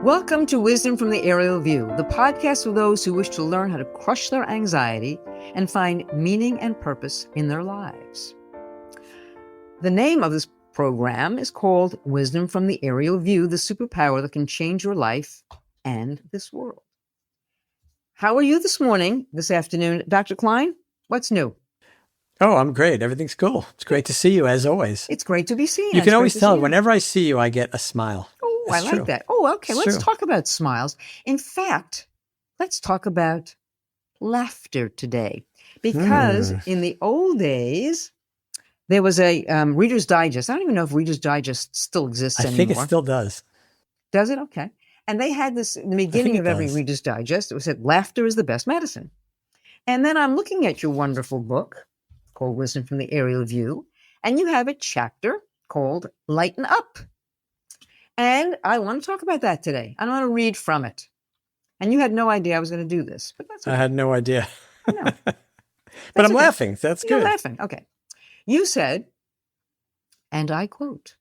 Welcome to Wisdom from the Aerial View, the podcast for those who wish to learn how to crush their anxiety and find meaning and purpose in their lives. The name of this program is called Wisdom from the Aerial View, the superpower that can change your life and this world. How are you this morning, this afternoon? Dr. Klein, what's new? Oh, I'm great. Everything's cool. It's great to see you, as always. It's great to be seen. You can always tell whenever I see you, I get a smile. Oh, I like that. Oh, okay. Let's talk about smiles. In fact, let's talk about laughter today. Because in the old days, there was a Reader's Digest. I don't even know if Reader's Digest still exists anymore. I think it still does. Does it? Okay. And they had this in the beginning of every Reader's Digest. It said, laughter is the best medicine. And then I'm looking at your wonderful book called Wisdom from the Aerial View, and you have a chapter called Lighten Up. And I want to talk about that today. I want to read from it. And you had no idea I was going to do this, but that's okay. I had no idea. I know. But I'm laughing. That's good. You're laughing. Okay. You said, and I quote,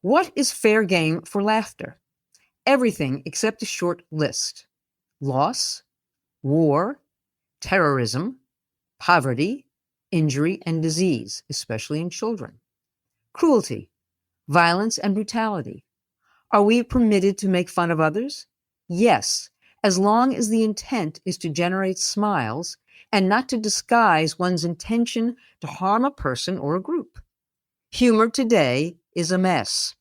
"What is fair game for laughter? Everything except a short list. Loss, war, terrorism, poverty, injury, and disease, especially in children. Cruelty, violence, and brutality. Are we permitted to make fun of others? Yes, as long as the intent is to generate smiles and not to disguise one's intention to harm a person or a group. Humor today is a mess.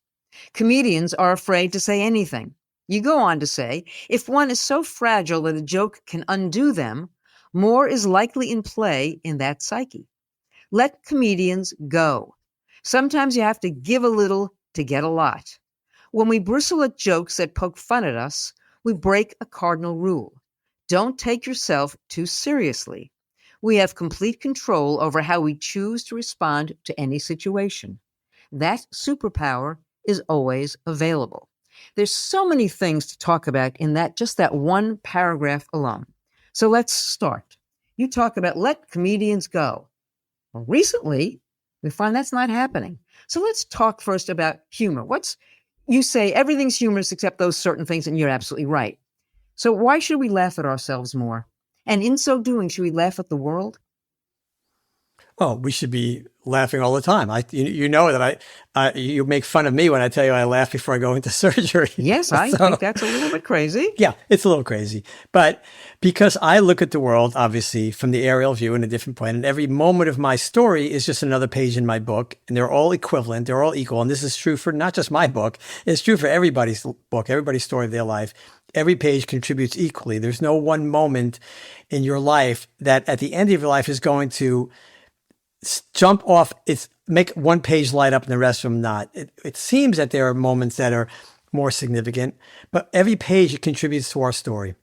Comedians are afraid to say anything. You go on to say, if one is so fragile that a joke can undo them, more is likely in play in that psyche. Let comedians go. Sometimes you have to give a little to get a lot. When we bristle at jokes that poke fun at us, we break a cardinal rule. Don't take yourself too seriously. We have complete control over how we choose to respond to any situation. That superpower is always available." There's so many things to talk about in just that one paragraph alone. So let's start. You talk about let comedians go. Well, recently, we find that's not happening. So let's talk first about humor. You say everything's humorous except those certain things, and you're absolutely right. So why should we laugh at ourselves more? And in so doing, should we laugh at the world? Oh, we should be laughing all the time. You know that you make fun of me when I tell you I laugh before I go into surgery. Yes, I think that's a little bit crazy. Yeah, it's a little crazy. But because I look at the world, obviously, from the aerial view in a different point, and every moment of my story is just another page in my book, and they're all equivalent, they're all equal. And this is true for not just my book, it's true for everybody's book, everybody's story of their life. Every page contributes equally. There's no one moment in your life that at the end of your life is going to jump off, make one page light up and the rest of them not. It seems that there are moments that are more significant, but every page contributes to our story.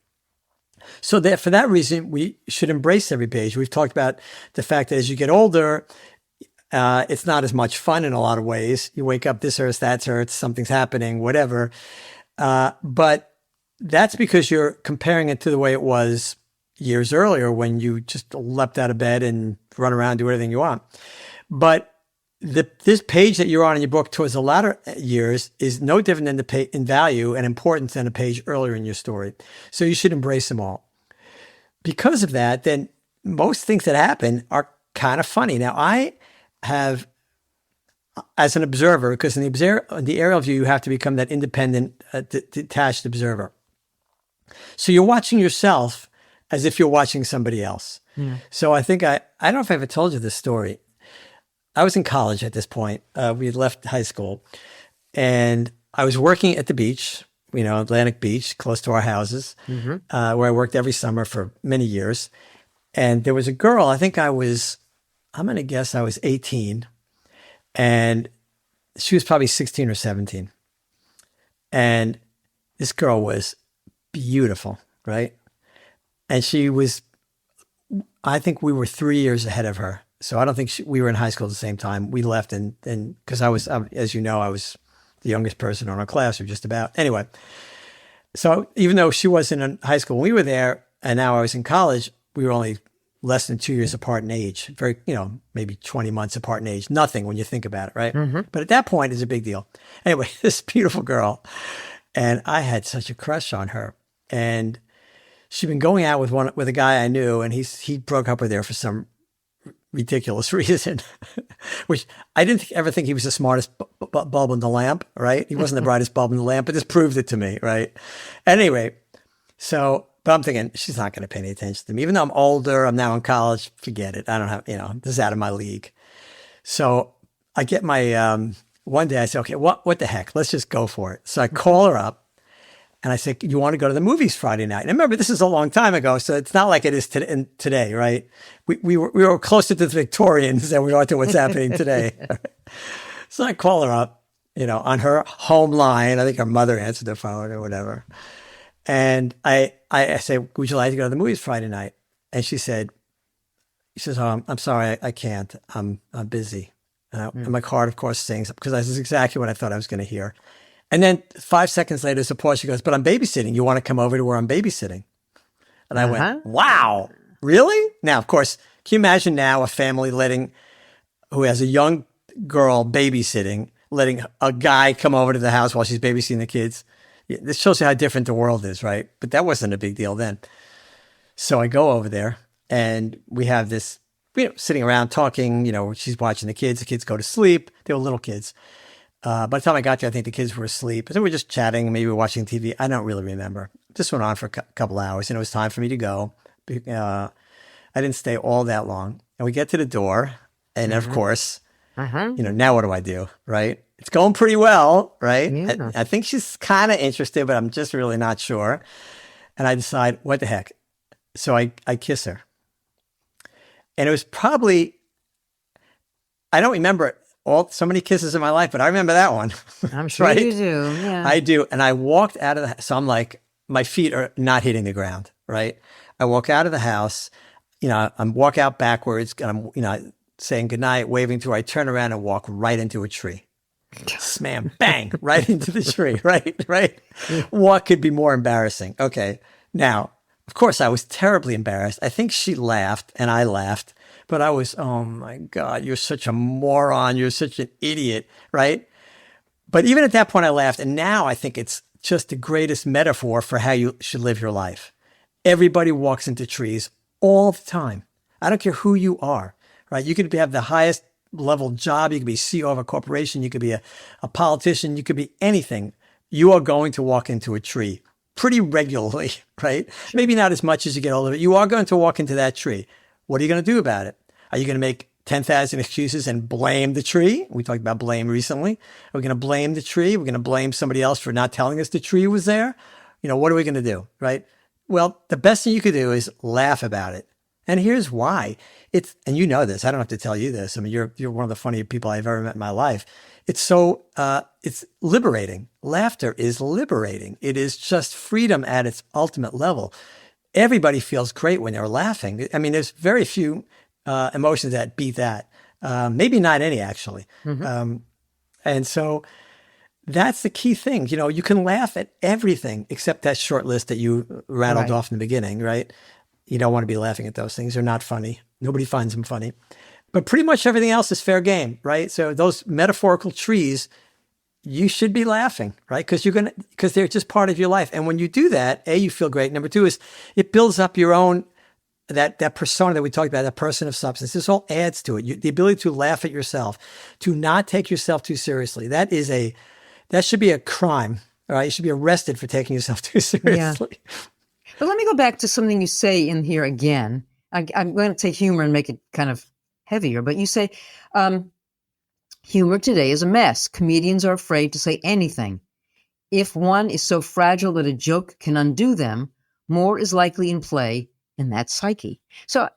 So that for that reason, we should embrace every page. We've talked about the fact that as you get older, it's not as much fun in a lot of ways. You wake up, this hurts, that hurts, something's happening, whatever. But that's because you're comparing it to the way it was years earlier when you just leapt out of bed and run around, do everything you want. But this page that you're on in your book towards the latter years is no different than in value and importance than a page earlier in your story. So you should embrace them all. Because of that, then most things that happen are kind of funny. Now, I have, as an observer, because in the aerial view, you have to become that independent, detached observer. So you're watching yourself as if you're watching somebody else. Yeah. So I think I don't know if I ever told you this story. I was in college at this point. We had left high school, and I was working at the beach, Atlantic Beach, close to our houses, where I worked every summer for many years. And there was a girl, I'm going to guess I was 18, and she was probably 16 or 17. And this girl was beautiful, right? And I think we were 3 years ahead of her. So I don't think we were in high school at the same time. We left and because I was, as you know, I was the youngest person in our class or just about. Anyway, so even though she wasn't in high school when we were there, and now I was in college, we were only less than 2 years apart in age. Very, maybe 20 months apart in age. Nothing when you think about it, right? Mm-hmm. But at that point, it's a big deal. Anyway, this beautiful girl. And I had such a crush on her. And she'd been going out with a guy I knew, and he broke up with her for some ridiculous reason, which I didn't ever think he was the smartest bulb in the lamp, right? He wasn't the brightest bulb in the lamp, but this proved it to me, right? Anyway, but I'm thinking, she's not going to pay any attention to me. Even though I'm older, I'm now in college, forget it. I don't have, this is out of my league. So I get one day I say, okay, what the heck? Let's just go for it. So I call her up and I say, you want to go to the movies Friday night? And remember, this is a long time ago, so it's not like it is today, right? We were closer to the Victorians than we are to what's happening today. So I call her up, on her home line. I think her mother answered the phone or whatever. And I say, would you like to go to the movies Friday night? And she says, oh, I'm sorry, I can't. I'm busy. And my card, of course, sings, because this is exactly what I thought I was going to hear. And then 5 seconds later, suppose she goes, but I'm babysitting. You want to come over to where I'm babysitting? And I went, wow, really? Now, of course, can you imagine now a family who has a young girl babysitting, letting a guy come over to the house while she's babysitting the kids? This shows you how different the world is, right? But that wasn't a big deal then. So I go over there and we have this, sitting around talking, she's watching the kids go to sleep. They were little kids. By the time I got there, I think the kids were asleep. So we were just chatting, maybe we were watching TV. I don't really remember. This went on for a couple hours and it was time for me to go. I didn't stay all that long. And we get to the door and of course, now what do I do, right? It's going pretty well, right? Yeah. I think she's kind of interested, but I'm just really not sure. And I decide, what the heck? So I kiss her. And it was probably, I don't remember so many kisses in my life, but I remember that one. I'm sure right? you do. Yeah. I do. And I walked out of the house. So I'm like, my feet are not hitting the ground, right? I walk out of the house, I'm walk out backwards and I'm, saying goodnight, waving through. I turn around and walk right into a tree. Slam, bang, right into the tree, right? What could be more embarrassing? Okay. Now, of course, I was terribly embarrassed. I think she laughed and I laughed, but I was, oh my God, you're such a moron. You're such an idiot, right? But even at that point, I laughed. And now I think it's just the greatest metaphor for how you should live your life. Everybody walks into trees all the time. I don't care who you are, right? You could have the highest level job. You could be CEO of a corporation. You could be a politician. You could be anything. You are going to walk into a tree pretty regularly, right? Maybe not as much as you get older, but you are going to walk into that tree. What are you going to do about it? Are you going to make 10,000 excuses and blame the tree? We talked about blame recently. Are we going to blame the tree? We're going to blame somebody else for not telling us the tree was there? What are we going to do, right? Well, the best thing you could do is laugh about it. And here's why. And you know this, I don't have to tell you this. I mean, you're one of the funnier people I've ever met in my life. It's it's liberating. Laughter is liberating. It is just freedom at its ultimate level. Everybody feels great when they're laughing. I mean, there's very few emotions that beat that. Maybe not any, actually. And so that's the key thing. You can laugh at everything except that short list that you rattled off in the beginning, right? You don't want to be laughing at those things. They're not funny. Nobody finds them funny. But pretty much everything else is fair game, right? So those metaphorical trees, you should be laughing, right? Because they're just part of your life. And when you do that, you feel great. Number two is it builds up your own, that persona that we talked about, that person of substance. This all adds to it. The ability to laugh at yourself, to not take yourself too seriously. That should be a crime, all right? You should be arrested for taking yourself too seriously. Yeah. But let me go back to something you say in here again. I'm going to take humor and make it kind of heavier, but you say, humor today is a mess. Comedians are afraid to say anything. If one is so fragile that a joke can undo them, more is likely in play in that psyche. So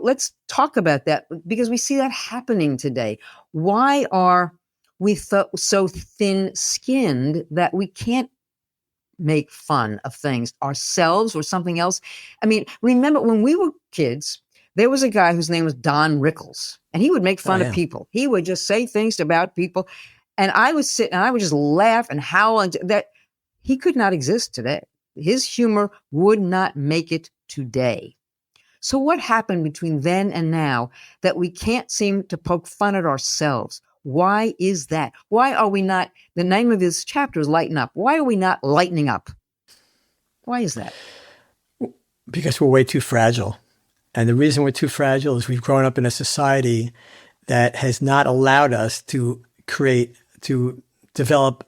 let's talk about that, because we see that happening today. Why are we so thin-skinned that we can't make fun of things ourselves or something else? I mean, remember when we were kids, there was a guy whose name was Don Rickles, and he would make fun of people. He would just say things about people. And I would sit and I would just laugh and howl, and that he could not exist today. His humor would not make it today. So what happened between then and now that we can't seem to poke fun at ourselves? Why is that? Why are we not, the name of his chapter is Lighten Up. Why are we not lightening up? Why is that? Because we're way too fragile. And the reason we're too fragile is we've grown up in a society that has not allowed us to develop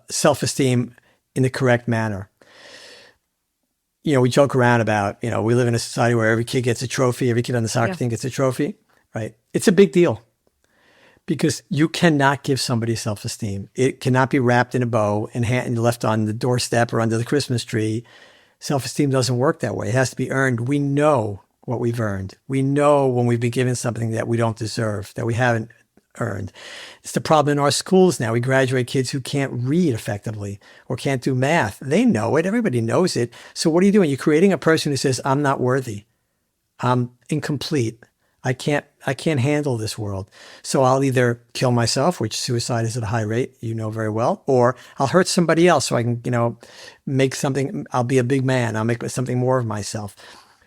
self-esteem in the correct manner. We joke around about, we live in a society where every kid gets a trophy, every kid on the soccer team gets a trophy, right? It's a big deal because you cannot give somebody self-esteem. It cannot be wrapped in a bow and left on the doorstep or under the Christmas tree. Self-esteem doesn't work that way. It has to be earned. We know what we've earned. We know when we've been given something that we don't deserve, that we haven't earned. It's the problem in our schools now. We graduate kids who can't read effectively or can't do math. They know it. Everybody knows it. So what are you doing? You're creating a person who says, I'm not worthy. I'm incomplete. I can't handle this world. So I'll either kill myself, which suicide is at a high rate, very well, or I'll hurt somebody else so I can, make something, I'll be a big man. I'll make something more of myself.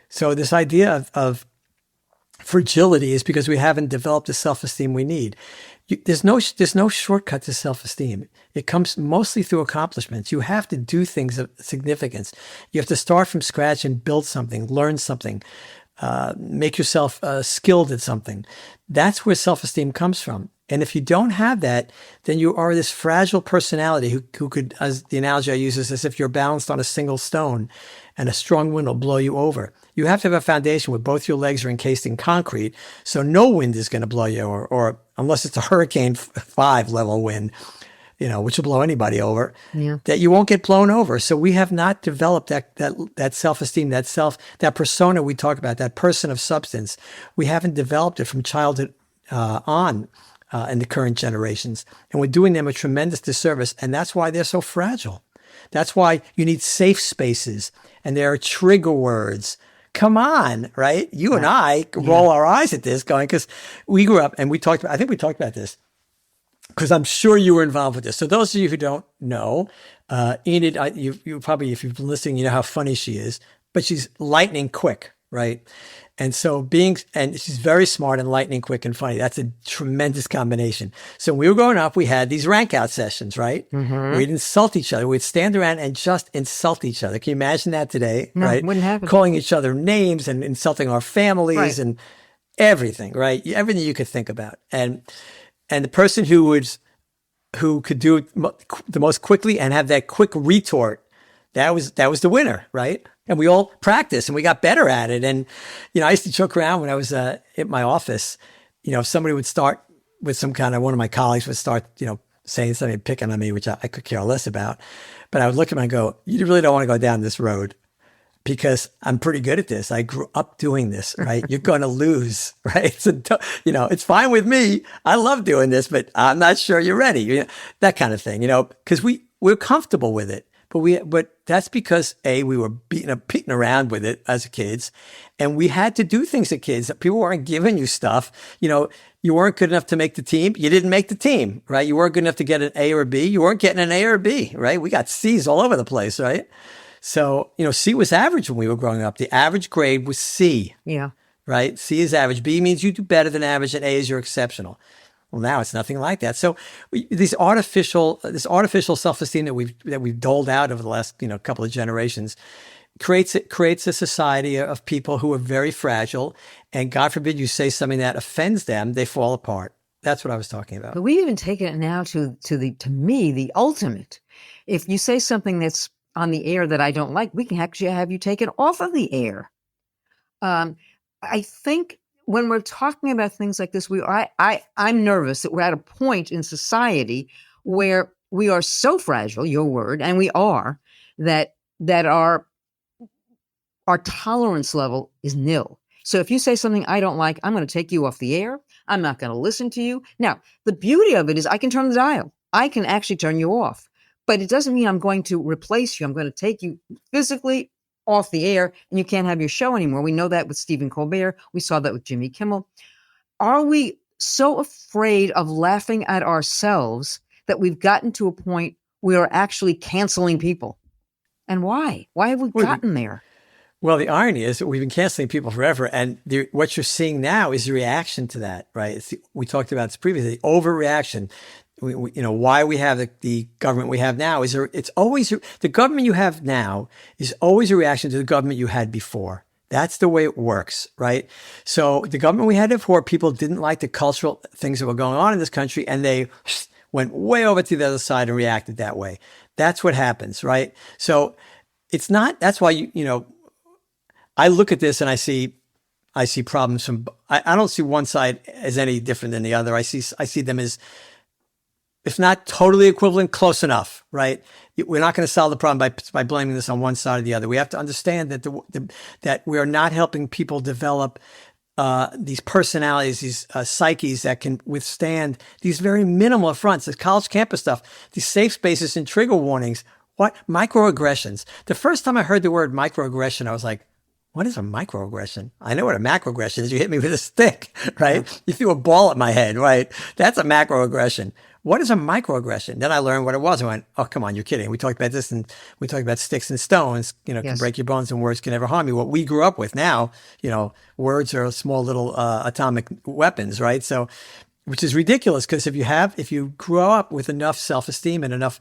So this idea of fragility is because we haven't developed the self-esteem we need. There's no shortcut to self-esteem. It comes mostly through accomplishments. You have to do things of significance. You have to start from scratch and build something, learn something, make yourself skilled at something. That's where self-esteem comes from. And if you don't have that, then you are this fragile personality who could, as the analogy I use is as if you're balanced on a single stone and a strong wind will blow you over. You have to have a foundation where both your legs are encased in concrete, so no wind is going to blow you over, or unless it's a Hurricane 5 level wind, which will blow anybody over, that you won't get blown over. So we have not developed that self-esteem, that persona we talk about, that person of substance. We haven't developed it from childhood on. In the current generations. And we're doing them a tremendous disservice. And that's why they're so fragile. That's why you need safe spaces. And there are trigger words. Come on, right? You and I roll our eyes at this going, because we grew up and I think we talked about this, because I'm sure you were involved with this. So those of you who don't know, Enid, you probably, if you've been listening, you know how funny she is, but she's lightning quick, right? And so and she's very smart and lightning quick and funny. That's a tremendous combination. So when we were growing up, we had these rank out sessions, right? Mm-hmm. We'd insult each other. We'd stand around and just insult each other. Can you imagine that today? No, right? It wouldn't happen. Calling each other names and insulting our families and everything, right? Everything you could think about. And the person who could do it the most quickly and have that quick retort, that was the winner, right? And we all practiced and we got better at it. And, I used to joke around when I was at my office, if somebody would start with one of my colleagues would start, saying something, picking on me, which I could care less about. But I would look at him and go, you really don't want to go down this road because I'm pretty good at this. I grew up doing this, right? You're going to lose, right? So, it's fine with me. I love doing this, but I'm not sure you're ready. That kind of thing, because we're comfortable with it. But that's because we were beating around with it as kids, and we had to do things as kids. People weren't giving you stuff. You weren't good enough to make the team. You didn't make the team, right? You weren't good enough to get an A or a B. You weren't getting an A or a B, right? We got C's all over the place, right? So, C was average when we were growing up. The average grade was C. Yeah. Right? C is average. B means you do better than average, and A is you're exceptional. Well, now it's nothing like that. So this artificial self-esteem that we've doled out over the last couple of generations creates a society of people who are very fragile, and God forbid you say something that offends them, they fall apart. That's what I was talking about. But we've even taken it now to me the ultimate. If you say something that's on the air that I don't like, we can actually have you take it off of the air. I think when we're talking about things like this, I'm nervous that we're at a point in society where we are so fragile, your word, and we are, that our tolerance level is nil. So if you say something I don't like, I'm going to take you off the air. I'm not going to listen to you. Now, the beauty of it is I can turn the dial. I can actually turn you off. But it doesn't mean I'm going to replace you. I'm going to take you physically off the air, and you can't have your show anymore. We know that with Stephen Colbert. We saw that with Jimmy Kimmel. Are we so afraid of laughing at ourselves that we've gotten to a point where we're actually canceling people? And why? Why have we gotten there? Well, the irony is that we've been canceling people forever, and what you're seeing now is the reaction to that, right? We talked about this previously, overreaction. Why we have the government we have now it's always the government you have now is always a reaction to the government you had before. That's the way it works, right? So the government we had before, people didn't like the cultural things that were going on in this country, and they went way over to the other side and reacted that way. That's what happens, right? So it's not. That's why I look at this and I see problems from. I don't see one side as any different than the other. I see them as, if not totally equivalent, close enough, right? We're not going to solve the problem by blaming this on one side or the other. We have to understand that that we are not helping people develop these personalities, these psyches that can withstand these very minimal affronts, this college campus stuff, these safe spaces and trigger warnings. What? Microaggressions. The first time I heard the word microaggression, I was like, what is a microaggression? I know what a macroaggression is. You hit me with a stick, right? You threw a ball at my head, right? That's a macroaggression. What is a microaggression? Then I learned what it was. I went, oh, come on, you're kidding. We talked about this, and we talked about sticks and stones, can break your bones, and words can never harm you. What we grew up with now, words are small little atomic weapons, right? So, which is ridiculous, because if you grow up with enough self-esteem and enough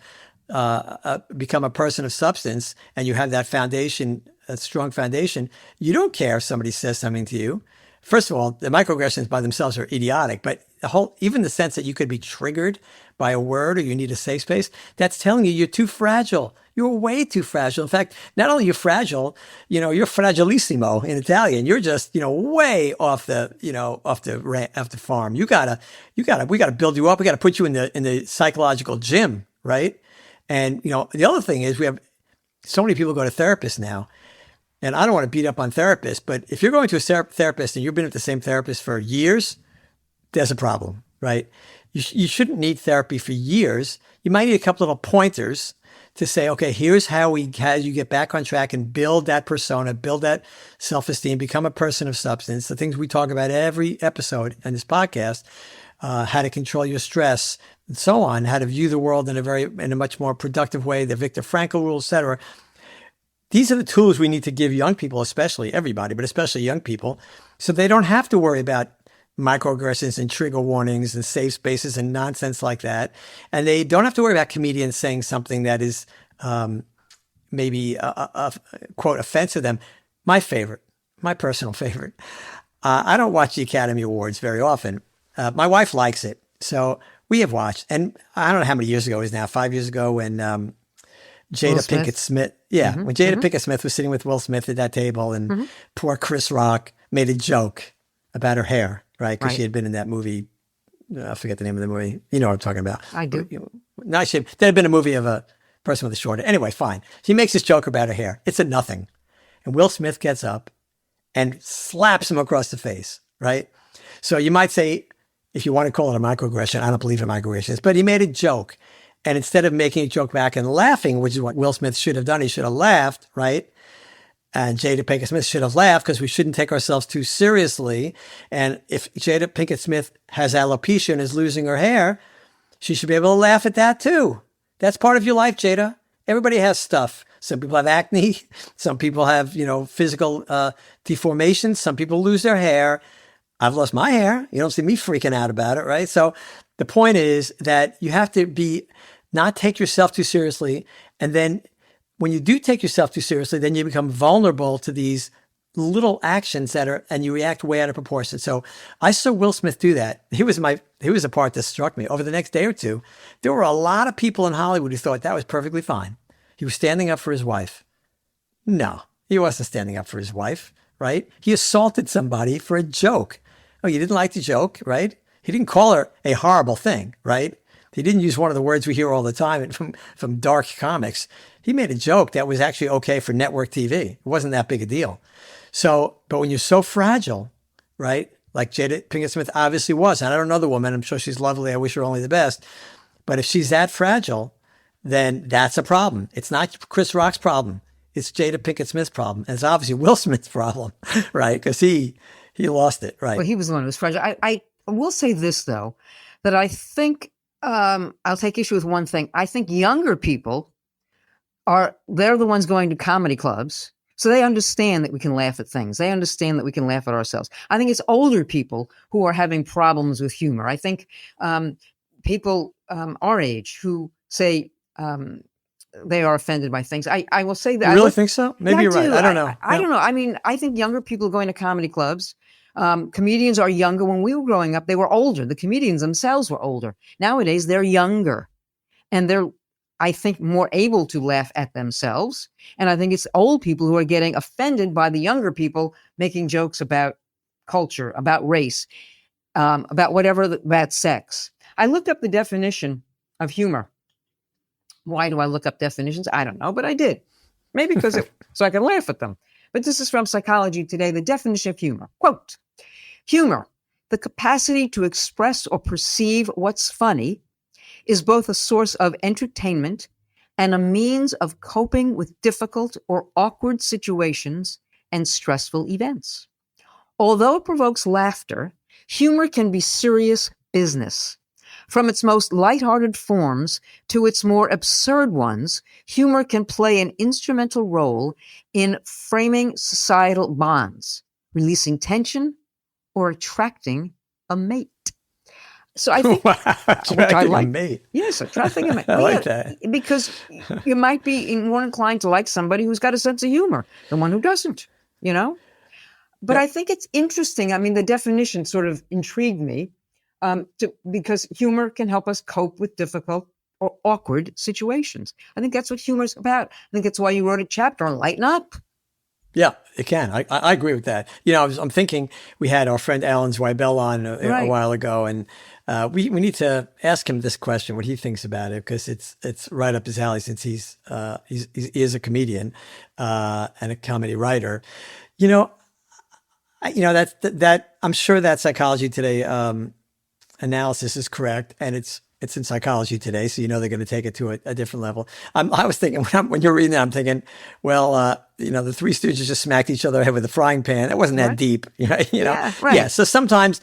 become a person of substance, and you have that foundation, a strong foundation, you don't care if somebody says something to you. First of all, the microaggressions by themselves are idiotic, but even the sense that you could be triggered by a word, or you need a safe space, that's telling you you're too fragile. You're way too fragile. In fact, not only you're fragile, you're fragilissimo in Italian. You're just, way off the farm. We got to build you up. We got to put you in the psychological gym, right? And, the other thing is, we have so many people go to therapists now. And I don't want to beat up on therapists, but if you're going to a therapist and you've been with the same therapist for years, there's a problem, right? You shouldn't need therapy for years. You might need a couple little pointers to say, okay, here's how you get back on track and build that persona, build that self-esteem, become a person of substance. The things we talk about every episode in this podcast, how to control your stress and so on, how to view the world in a much more productive way, the Viktor Frankl rule, et cetera. These are the tools we need to give young people, especially everybody, but especially young people, so they don't have to worry about microaggressions and trigger warnings and safe spaces and nonsense like that. And they don't have to worry about comedians saying something that is maybe, quote, offensive to them. My personal favorite. I don't watch the Academy Awards very often. My wife likes it. So we have watched. And I don't know how many years ago it is now, 5 years ago, when Jada Pinkett Smith. Yeah. When Jada Pinkett Smith was sitting with Will Smith at that table, and poor Chris Rock made a joke about her hair, right? Because she had been in that movie. I forget the name of the movie. You know what I'm talking about. I do. No, there had been a movie of a person with a short hair. Anyway, fine. She makes this joke about her hair. It's a nothing. And Will Smith gets up and slaps him across the face, right? So you might say, if you want to call it a microaggression, I don't believe in microaggressions, but he made a joke. And instead of making a joke back and laughing, which is what Will Smith should have done, he should have laughed, right? And Jada Pinkett Smith should have laughed, because we shouldn't take ourselves too seriously. And if Jada Pinkett Smith has alopecia and is losing her hair, she should be able to laugh at that too. That's part of your life, Jada. Everybody has stuff. Some people have acne. Some people have, physical deformations. Some people lose their hair. I've lost my hair. You don't see me freaking out about it, right? So the point is that you have to not take yourself too seriously. And then when you do take yourself too seriously, then you become vulnerable to these little actions and you react way out of proportion. So I saw Will Smith do that. He was the part that struck me. Over the next day or two, there were a lot of people in Hollywood who thought that was perfectly fine. He was standing up for his wife. No, he wasn't standing up for his wife, right? He assaulted somebody for a joke. Oh, you didn't like the joke, right? He didn't call her a horrible thing, right? He didn't use one of the words we hear all the time from dark comics. He made a joke that was actually okay for network TV. It wasn't that big a deal. So, but when you're so fragile, right? Like Jada Pinkett Smith obviously was, and I don't know the woman. I'm sure she's lovely. I wish her only the best. But if she's that fragile, then that's a problem. It's not Chris Rock's problem. It's Jada Pinkett Smith's problem. And it's obviously Will Smith's problem, right? Because he lost it, right? Well, he was the one who was fragile. I will say this, though, that I think I'll take issue with one thing. I think younger people they're the ones going to comedy clubs So they understand that we can laugh at things. They understand that we can laugh at ourselves. I think it's older people who are having problems with humor. I think people our age who say they are offended by things. I will say that You really think so? yeah, Maybe I you're right. do. I don't know. I don't know. I mean, I think younger people are going to comedy clubs. Comedians are younger. When we were growing up, they were older. The comedians themselves were older. Nowadays, they're younger, and they're, I think, more able to laugh at themselves. And I think it's old people who are getting offended by the younger people making jokes about culture, about race, about whatever, about sex. I looked up the definition of humor. Why do I look up definitions? I don't know, but I did. Maybe because so I can laugh at them. But this is from Psychology Today, the definition of humor. Quote, humor, the capacity to express or perceive what's funny, is both a source of entertainment and a means of coping with difficult or awkward situations and stressful events. Although it provokes laughter, humor can be serious business. From its most lighthearted forms to its more absurd ones, humor can play an instrumental role in framing societal bonds, releasing tension, or attracting a mate. So I think, Wow, which I attracting a like. mate. Yes, attracting a mate. I Well, like yeah, that. because you might be more inclined to like somebody who's got a sense of humor than one who doesn't, you know? But Yeah. I think it's interesting. I mean, the definition sort of intrigued me because humor can help us cope with difficult or awkward situations. I think that's what humor's about. I think that's why you wrote a chapter on Lighten Up. Yeah, it can. I agree with that. You know, I'm thinking we had our friend Alan Zweibel on a Right. while ago, and we need to ask him this question, what he thinks about it, because it's right up his alley since he is a comedian and a comedy writer. You know, that I'm sure that Psychology Today analysis is correct, and it's in Psychology Today, so they're going to take it to a different level. I was thinking when you're reading that, I'm thinking, well, the Three Stooges just smacked each other head with a frying pan. It wasn't that Right. deep, Yeah, right. Yeah. So sometimes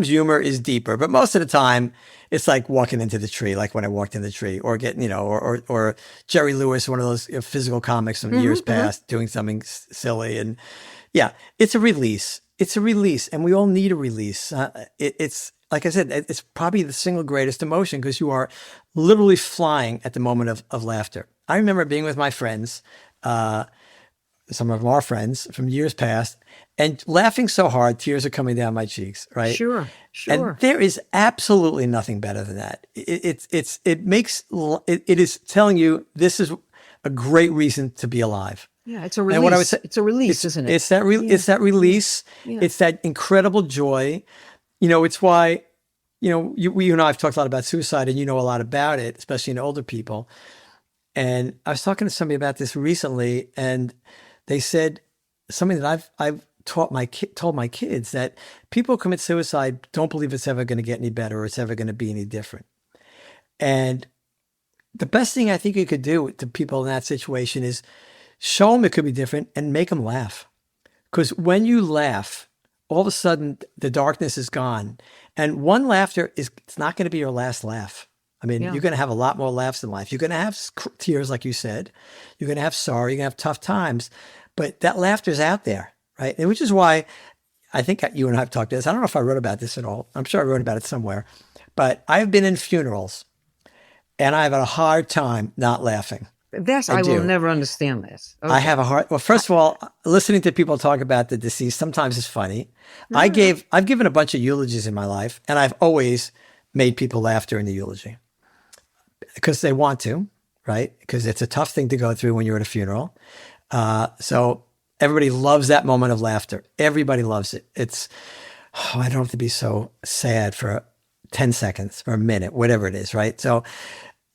humor is deeper, but most of the time it's like walking into the tree, like when I walked in the tree, or getting, or Jerry Lewis, one of those physical comics from years past, doing something silly, and yeah, it's a release. It's a release, and we all need a release. It's like I said, it's probably the single greatest emotion because you are literally flying at the moment of laughter. I remember being with my friends, some of our friends from years past, and laughing so hard, tears are coming down my cheeks, right? Sure, And sure. there is absolutely nothing better than that. It is telling you this is a great reason to be alive. Yeah, it's a And what I would release. say, It's a release, isn't it? it's that Yeah, it's that release. yeah. It's that incredible joy. It's why, you and I have talked a lot about suicide, and you know a lot about it, especially in older people. And I was talking to somebody about this recently, and they said something that I've told my kids, that people who commit suicide don't believe it's ever going to get any better or it's ever going to be any different. And the best thing I think you could do to people in that situation is show them it could be different and make them laugh. Because when you laugh, all of a sudden the darkness is gone. And one laughter it's not going to be your last laugh. I mean, Yeah. you're going to have a lot more laughs in life. You're going to have tears, like you said. You're going to have sorrow. You're going to have tough times. But that laughter's out there, right? And which is why I think you and I have talked about this. I don't know if I wrote about this at all. I'm sure I wrote about it somewhere. But I've been in funerals, and I have a hard time not laughing. I will do. never understand this. I have a hard. Well, first of all, listening to people talk about the deceased sometimes is funny. I've given a bunch of eulogies in my life, and I've always made people laugh during the eulogy because they want to, right? Because it's a tough thing to go through when you're at a funeral. So everybody loves that moment of laughter. Everybody loves it. I don't have to be so sad for 10 seconds, for a minute, whatever it is, right? So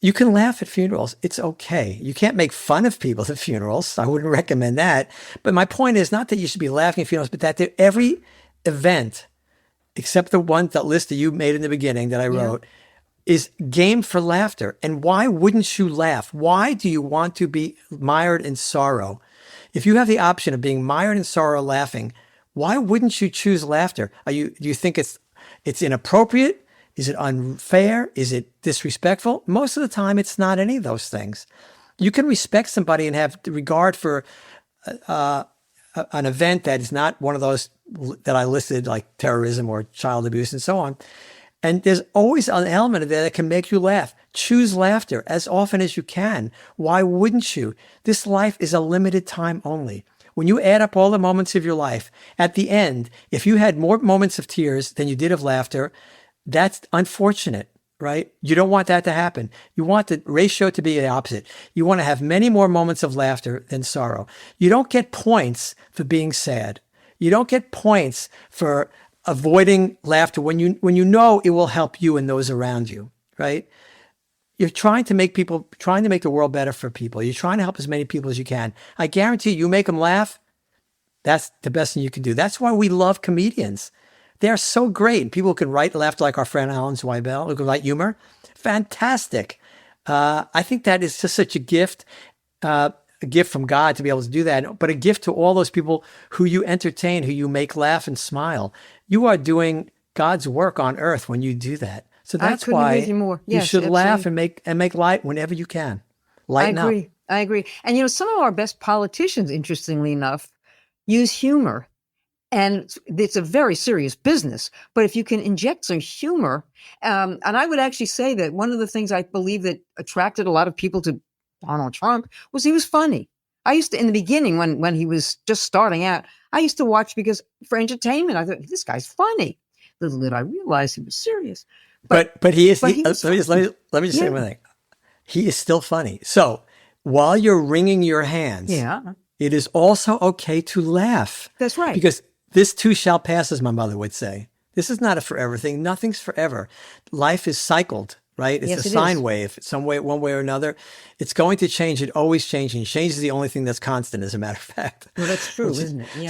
you can laugh at funerals. It's okay. You can't make fun of people at funerals. I wouldn't recommend that. But my point is not that you should be laughing at funerals, but that every event, except the one, that list that you made in the beginning that I wrote, is game for laughter. And why wouldn't you laugh? Why do you want to be mired in sorrow? If you have the option of being mired in sorrow, laughing, why wouldn't you choose laughter? Do you think it's inappropriate? Is it unfair? Is it disrespectful? Most of the time, it's not any of those things. You can respect somebody and have regard for an event that is not one of those that I listed, like terrorism or child abuse and so on. And there's always an element of there that can make you laugh. Choose laughter as often as you can. Why wouldn't you? This life is a limited time only. When you add up all the moments of your life, at the end, if you had more moments of tears than you did of laughter, that's unfortunate, right? You don't want that to happen. You want the ratio to be the opposite. You want to have many more moments of laughter than sorrow. You don't get points for being sad. You don't get points for avoiding laughter when you know it will help you and those around you, right? You're trying to make the world better for people. You're trying to help as many people as you can. I guarantee you make them laugh. That's the best thing you can do. That's why we love comedians. They're so great. People can write laughter like our friend Alan Zweibel, who can write humor. Fantastic. I think that is just such a gift from God to be able to do that, but a gift to all those people who you entertain, who you make laugh and smile. You are doing God's work on earth when you do that. So that's why you should laugh and make light whenever you can. Lighten up. I agree. And, some of our best politicians, interestingly enough, use humor. And it's a very serious business. But if you can inject some humor, and I would actually say that one of the things I believe that attracted a lot of people to Donald Trump was he was funny. I used to, in the beginning, when he was just starting out, I used to watch because for entertainment. I thought, this guy's funny. Little did I realize he was serious. But he is. Let me just say one thing. He is still funny. So while you're wringing your hands, it is also okay to laugh. That's right. Because this too shall pass, as my mother would say. This is not a forever thing. Nothing's forever. Life is cycled, right? It's a sine wave, one way or another. It's going to change. It always changing. Change is the only thing that's constant, as a matter of fact. Well, that's true, isn't it? Yeah.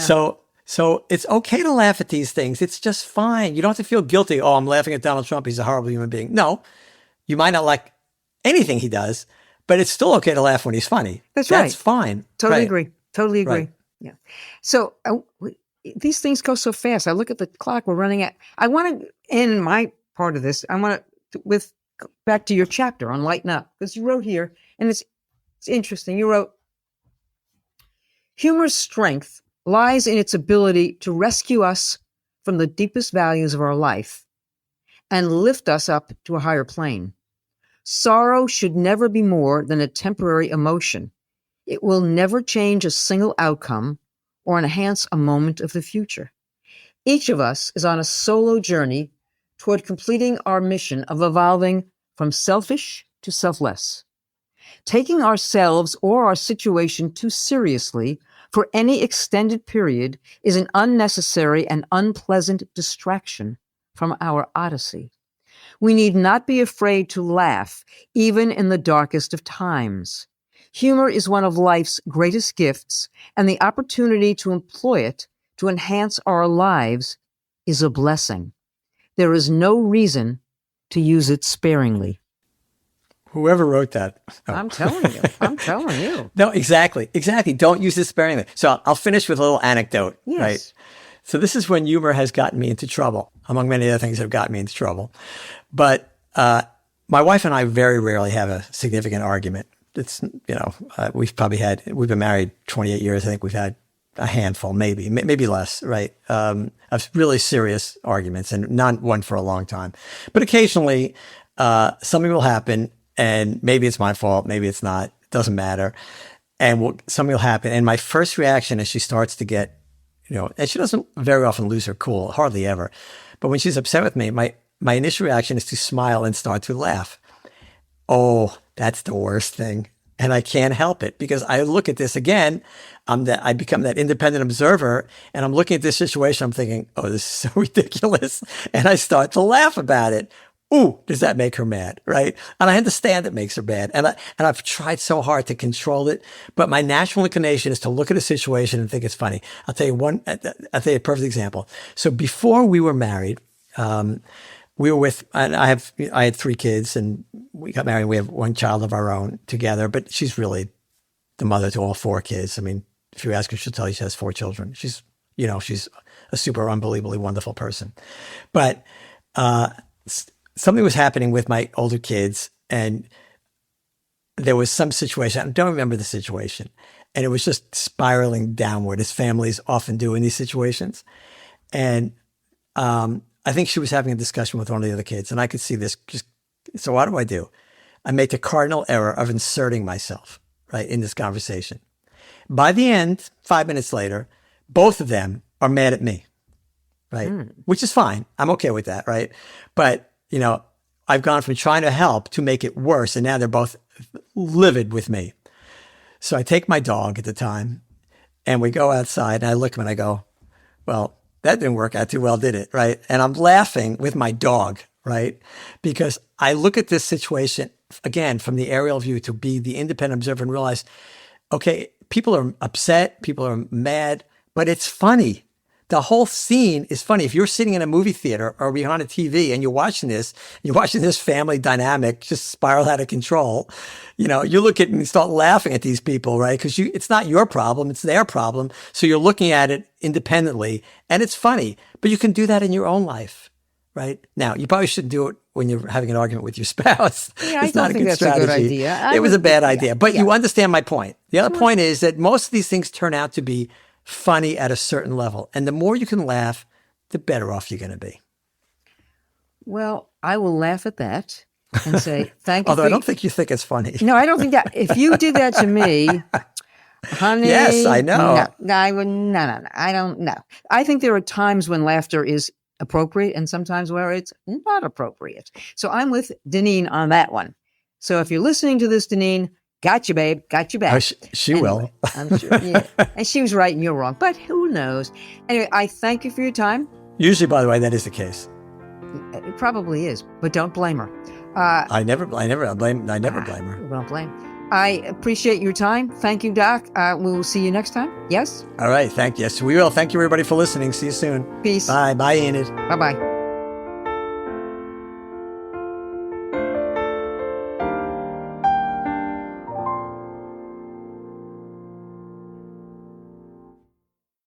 So it's okay to laugh at these things. It's just fine. You don't have to feel guilty. Oh, I'm laughing at Donald Trump. He's a horrible human being. No, you might not like anything he does, but it's still okay to laugh when he's funny. That's right. That's fine. Totally agree. Totally agree. Right. Yeah. So these things go so fast. I look at the clock. We're running out. I want to end my part of this. I want to back to your chapter on Lighten Up, because you wrote here, and it's interesting. You wrote, humor's strength lies in its ability to rescue us from the deepest values of our life and lift us up to a higher plane. Sorrow should never be more than a temporary emotion. It will never change a single outcome or enhance a moment of the future. Each of us is on a solo journey toward completing our mission of evolving from selfish to selfless. Taking ourselves or our situation too seriously for any extended period is an unnecessary and unpleasant distraction from our odyssey. We need not be afraid to laugh, even in the darkest of times. Humor is one of life's greatest gifts, and the opportunity to employ it to enhance our lives is a blessing. There is no reason to use it sparingly. Whoever wrote that. Oh. I'm telling you. I'm telling you. No, exactly. Don't use it sparingly. So I'll finish with a little anecdote, right? So this is when humor has gotten me into trouble, among many other things that have gotten me into trouble. But my wife and I very rarely have a significant argument. It's, we've been married 28 years. I think we've had a handful, maybe less, right? Of really serious arguments, and not one for a long time. But occasionally, something will happen, and maybe it's my fault, maybe it's not, it doesn't matter. And something will happen. And my first reaction as she starts to get, and she doesn't very often lose her cool, hardly ever. But when she's upset with me, my initial reaction is to smile and start to laugh. Oh, that's the worst thing. And I can't help it, because I look at this again. I become that independent observer, and I'm looking at this situation. I'm thinking, oh, this is so ridiculous. And I start to laugh about it. Ooh, does that make her mad? Right. And I understand it makes her mad. And I've tried so hard to control it, but my natural inclination is to look at a situation and think it's funny. I'll tell you a perfect example. So before we were married, we were and I had 3 kids, and we got married. We have 1 child of our own together, but she's really the mother to all 4 kids. I mean, if you ask her, she'll tell you she has 4 children. She's a super unbelievably wonderful person. But, something was happening with my older kids, and there was some situation. I don't remember the situation. and it was just spiraling downward, as families often do in these situations. And I think she was having a discussion with one of the other kids, and I could see this. So what do? I make the cardinal error of inserting myself, right, in this conversation. By the end, 5 minutes later, both of them are mad at me, right? Which is fine. I'm okay with that, right? But, I've gone from trying to help to make it worse, and now they're both livid with me. So I take my dog at the time, and we go outside, and I look at him and I go, well, that didn't work out too well, did it? Right. And I'm laughing with my dog, right? Because I look at this situation, again, from the aerial view to be the independent observer and realize, okay, people are upset, people are mad, but it's funny. The whole scene is funny. If you're sitting in a movie theater or behind a TV and you're watching this family dynamic just spiral out of control, you look at it and you start laughing at these people, right? Because it's not your problem, it's their problem. So you're looking at it independently and it's funny, but you can do that in your own life, right? Now, you probably shouldn't do it when you're having an argument with your spouse. Yeah, I it's don't not a think good that's strategy. a good idea. It was a bad idea, but you understand my point. The other Sure. point is that most of these things turn out to be funny at a certain level. And the more you can laugh, the better off you're going to be. Well, I will laugh at that and say, thank you. Although I don't think you think it's funny. No, I don't think that. If you did that to me, honey. Yes, I know. No, I would, no. I don't know. I think there are times when laughter is appropriate and sometimes where it's not appropriate. So I'm with Deneen on that one. So if you're listening to this, Deneen, got you, babe. Got you back. Oh, she anyway, will. I'm sure. Yeah. And she was right and you're wrong. But who knows? Anyway, I thank you for your time. Usually, by the way, that is the case. It probably is, but don't blame her. I never blame her. Don't blame. I appreciate your time. Thank you, Doc. We'll see you next time. Yes? All right. Yes, we will. Thank you, everybody, for listening. See you soon. Peace. Bye. Bye, Enid. Bye-bye.